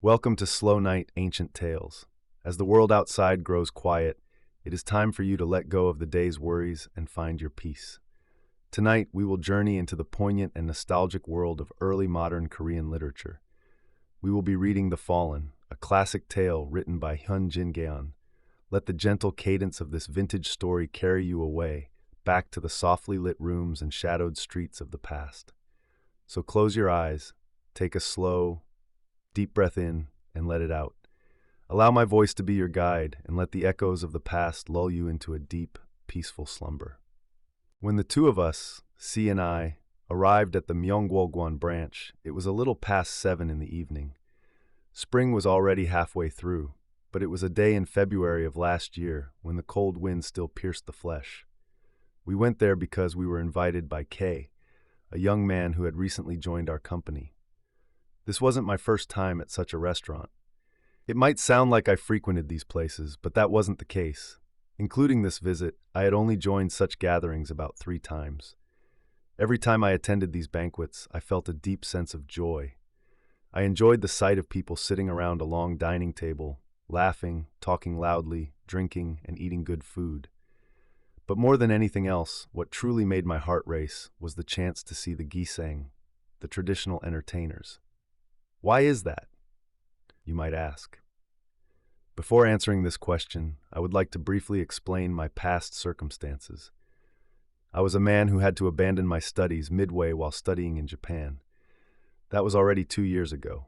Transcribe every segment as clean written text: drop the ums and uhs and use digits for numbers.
Welcome to Slow Night Ancient Tales. As the world outside grows quiet, it is time for you to let go of the day's worries and find your peace. Tonight, we will journey into the poignant and nostalgic world of early modern Korean literature. We will be reading The Fallen, a classic tale written by Hyun Jin-geon. Let the gentle cadence of this vintage story carry you away, back to the softly lit rooms and shadowed streets of the past. So close your eyes, take a slow, deep breath in and let it out. Allow my voice to be your guide and let the echoes of the past lull you into a deep, peaceful slumber. When the two of us, C and I, arrived at the Myeonggwon branch, it was a little past 7 in the evening. Spring was already halfway through, but it was a day in February of last year when the cold wind still pierced the flesh. We went there because we were invited by K, a young man who had recently joined our company. This wasn't my first time at such a restaurant. It might sound like I frequented these places, but that wasn't the case. Including this visit, I had only joined such gatherings about 3 times. Every time I attended these banquets, I felt a deep sense of joy. I enjoyed the sight of people sitting around a long dining table, laughing, talking loudly, drinking, and eating good food. But more than anything else, what truly made my heart race was the chance to see the gisang, the traditional entertainers. Why is that? You might ask. Before answering this question, I would like to briefly explain my past circumstances. I was a man who had to abandon my studies midway while studying in Japan. That was already 2 years ago.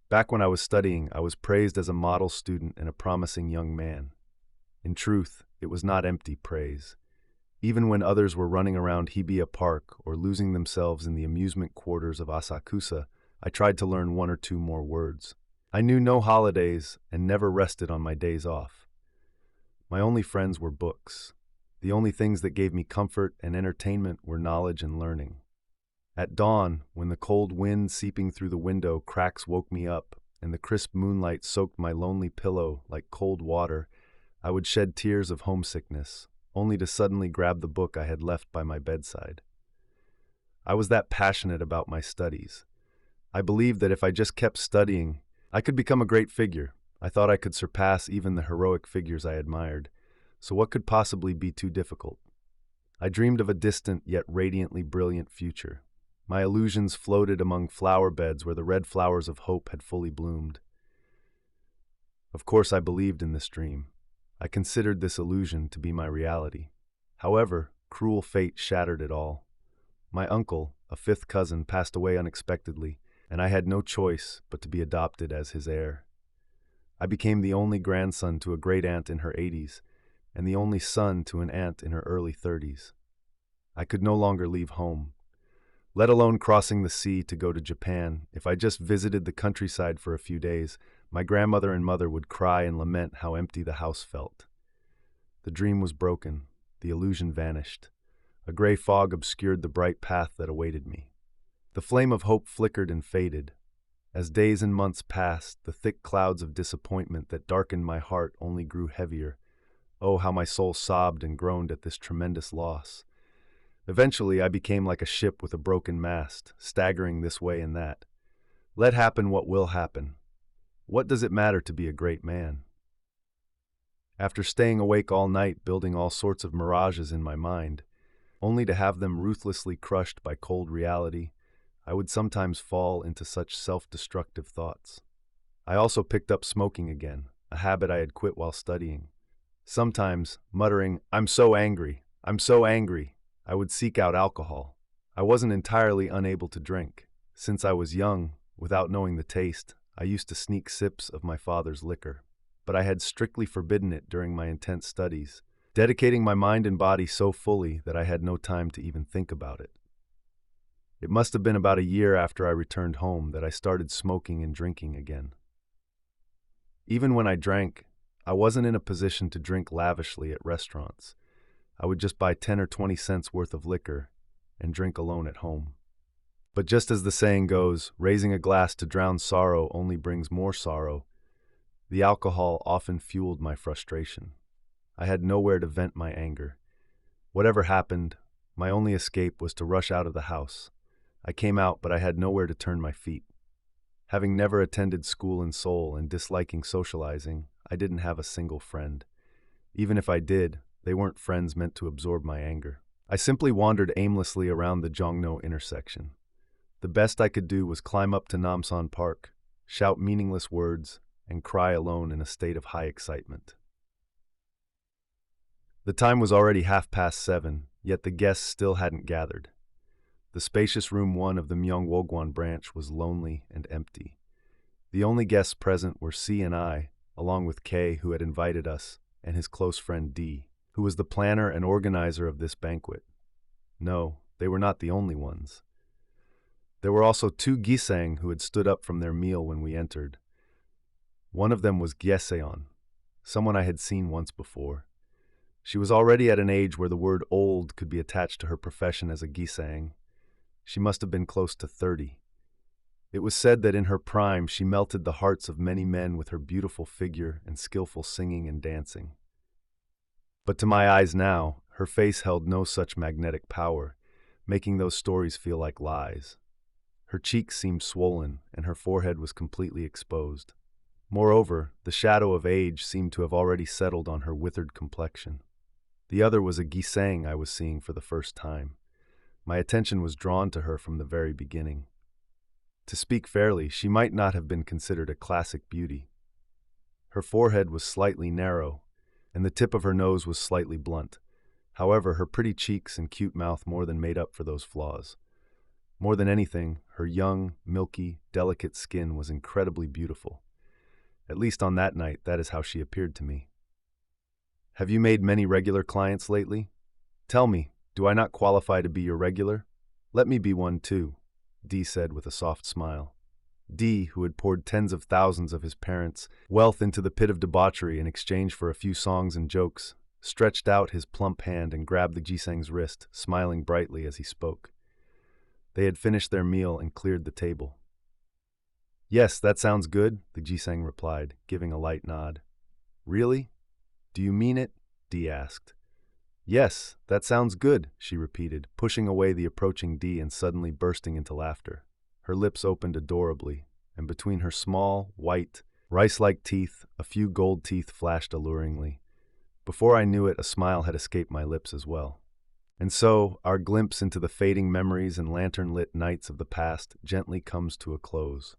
Back when I was studying, I was praised as a model student and a promising young man. In truth, it was not empty praise. Even when others were running around Hibiya Park or losing themselves in the amusement quarters of Asakusa, I tried to learn 1 or 2 more words. I knew no holidays and never rested on my days off. My only friends were books. The only things that gave me comfort and entertainment were knowledge and learning. At dawn, when the cold wind seeping through the window cracks woke me up and the crisp moonlight soaked my lonely pillow like cold water, I would shed tears of homesickness, only to suddenly grab the book I had left by my bedside. I was that passionate about my studies. I believed that if I just kept studying, I could become a great figure. I thought I could surpass even the heroic figures I admired. So what could possibly be too difficult? I dreamed of a distant yet radiantly brilliant future. My illusions floated among flower beds where the red flowers of hope had fully bloomed. Of course, I believed in this dream. I considered this illusion to be my reality. However, cruel fate shattered it all. My uncle, a 5th cousin, passed away unexpectedly, and I had no choice but to be adopted as his heir. I became the only grandson to a great-aunt in her 80s, and the only son to an aunt in her early 30s. I could no longer leave home, let alone crossing the sea to go to Japan. If I just visited the countryside for a few days, my grandmother and mother would cry and lament how empty the house felt. The dream was broken, the illusion vanished. A gray fog obscured the bright path that awaited me. The flame of hope flickered and faded. As days and months passed, the thick clouds of disappointment that darkened my heart only grew heavier. Oh, how my soul sobbed and groaned at this tremendous loss. Eventually, I became like a ship with a broken mast, staggering this way and that. Let happen what will happen. What does it matter to be a great man? After staying awake all night building all sorts of mirages in my mind, only to have them ruthlessly crushed by cold reality, I would sometimes fall into such self-destructive thoughts. I also picked up smoking again, a habit I had quit while studying. Sometimes, muttering, "I'm so angry, I'm so angry," I would seek out alcohol. I wasn't entirely unable to drink. Since I was young, without knowing the taste, I used to sneak sips of my father's liquor. But I had strictly forbidden it during my intense studies, dedicating my mind and body so fully that I had no time to even think about it. It must have been about a year after I returned home that I started smoking and drinking again. Even when I drank, I wasn't in a position to drink lavishly at restaurants. I would just buy 10 or 20 cents worth of liquor and drink alone at home. But just as the saying goes, raising a glass to drown sorrow only brings more sorrow, the alcohol often fueled my frustration. I had nowhere to vent my anger. Whatever happened, my only escape was to rush out of the house. I came out, but I had nowhere to turn my feet. Having never attended school in Seoul and disliking socializing, I didn't have a single friend. Even if I did, they weren't friends meant to absorb my anger. I simply wandered aimlessly around the Jongno intersection. The best I could do was climb up to Namsan Park, shout meaningless words, and cry alone in a state of high excitement. The time was already 7:30, yet the guests still hadn't gathered. The spacious room 1 of the Myeongwogwon branch was lonely and empty. The only guests present were C and I, along with K, who had invited us, and his close friend D, who was the planner and organizer of this banquet. No, they were not the only ones. There were also 2 gisang who had stood up from their meal when we entered. One of them was Gyeseon, someone I had seen once before. She was already at an age where the word old could be attached to her profession as a gisang. She must have been close to 30. It was said that in her prime she melted the hearts of many men with her beautiful figure and skillful singing and dancing. But to my eyes now, her face held no such magnetic power, making those stories feel like lies. Her cheeks seemed swollen, and her forehead was completely exposed. Moreover, the shadow of age seemed to have already settled on her withered complexion. The other was a gisang I was seeing for the first time. My attention was drawn to her from the very beginning. To speak fairly, she might not have been considered a classic beauty. Her forehead was slightly narrow, and the tip of her nose was slightly blunt. However, her pretty cheeks and cute mouth more than made up for those flaws. More than anything, her young, milky, delicate skin was incredibly beautiful. At least on that night, that is how she appeared to me. Have you made many regular clients lately? Tell me, do I not qualify to be your regular? Let me be one too, D said with a soft smile. D, who had poured tens of thousands of his parents' wealth into the pit of debauchery in exchange for a few songs and jokes, stretched out his plump hand and grabbed the gisang's wrist, smiling brightly as he spoke. They had finished their meal and cleared the table. Yes, that sounds good, the gisang replied, giving a light nod. Really? Do you mean it? D asked. Yes, that sounds good, she repeated, pushing away the approaching D and suddenly bursting into laughter. Her lips opened adorably, and between her small, white, rice-like teeth, a few gold teeth flashed alluringly. Before I knew it, a smile had escaped my lips as well. And so, our glimpse into the fading memories and lantern-lit nights of the past gently comes to a close.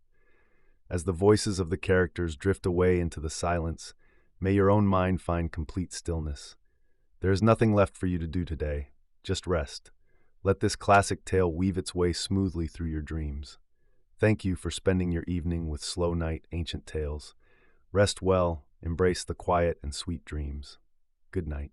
As the voices of the characters drift away into the silence, may your own mind find complete stillness. There is nothing left for you to do today. Just rest. Let this classic tale weave its way smoothly through your dreams. Thank you for spending your evening with Slow Night Ancient Tales. Rest well, embrace the quiet and sweet dreams. Good night.